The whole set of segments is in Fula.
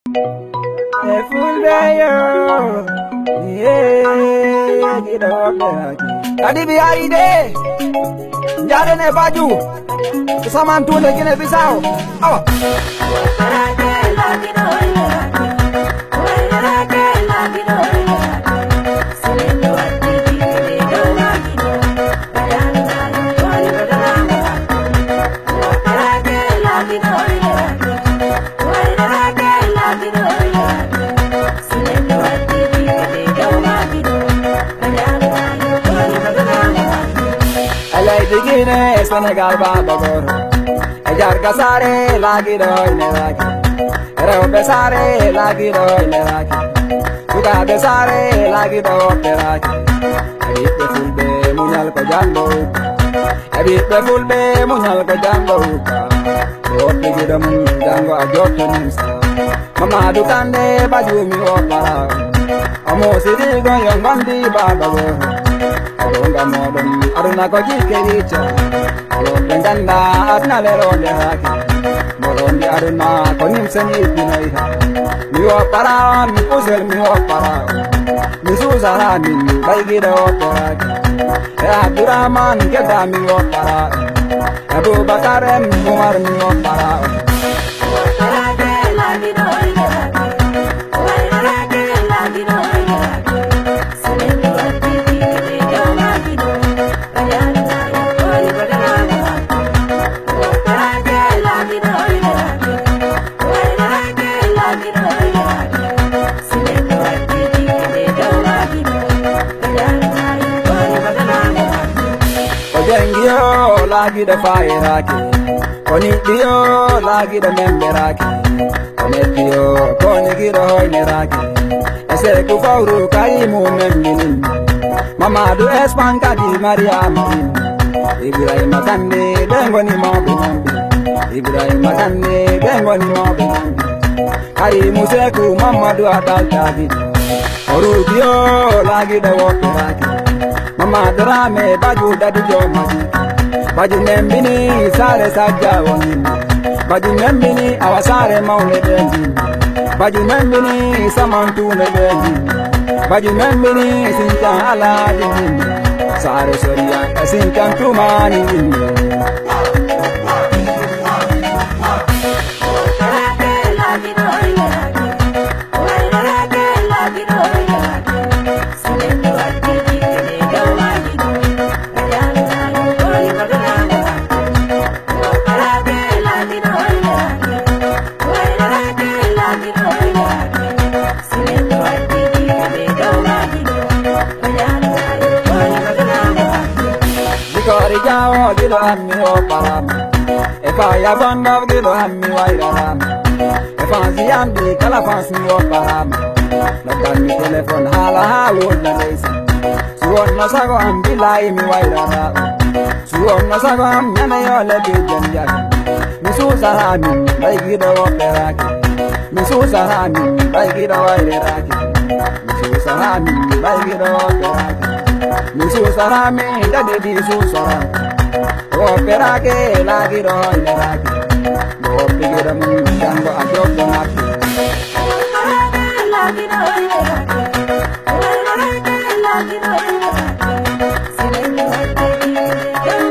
A full day, yeah, get up there. Dady be hari day. Jare ne baju. Kesamaan tu lagi ne pisau. Awak. Digine Senegal babagor Ejar kasare lagi doi ne lagi Reo besare lagi doi ne lagi Juga besare lagi doi ne lagi Edit be fulbe munyal ko jambo Edit be fulbe munyal ko jambo Dot ni Guido mun jango ajok nimsa Mama dukande baju mi opara Amo sidigo yang bandi babagor Alonga modon aruna ko jikericha Alonga ganda adna lero lehaki Morondi aruna ko nimseni dinaiha Miwa para mi kusel miwa para Misuza min baigida operaki Abdurrahman keda miwa para Abu Bakar Umar miwa para Dio lagi da fairaki Koni dio lagi da memberaki Kone dio koni Guido hoineraki Ese ku fauru kaimu membinin Mamadu espanka di Mariamin Ibrahim Kande dengo ni mobi mobi Ibrahim Kande dengo ni mobi mobi Kari museku Mamadu adal David Oru dio lagi da woperaki Mama drame baju dadi jomadi Baju nembini sare saja wangini Baju nembini awasare maule dengi Baju nembini samantu nedengi Baju nembini sincan ala dingini Sare soria sincan tumani ini Kori jaawo Guido hammi o parama E fa yabonda Guido hammi wairarama E fa ziyambi kala fans mi o parama Noddan mi telefon hala hawonna leysa Suwonna sago am bilayi mi wairarama Suwonna sago am nyanayo lebe janjaki Mi susara min bay Guido o peraki Mi susara min bay Guido wairaraki Mi susara min bay Guido o peraki Misusara me dade di susara Operake lagi doi leraki Bopi gira mun jango ajok donaki Operake lagi doi leraki Operake lagi doi leraki Sinengi hati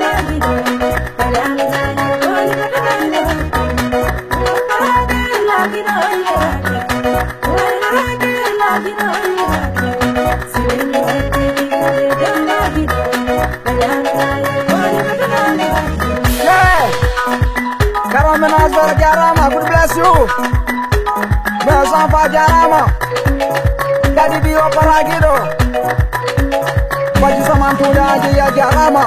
lagi doi Padang saya doi leraki Operake lagi doi leraki Operake lagi doi leraki Sinengi hati Menazar Jarama, God bless you. Mes enfants Jarama, Dady di Wooperake Guido. Baju samantu da aja ya Jarama.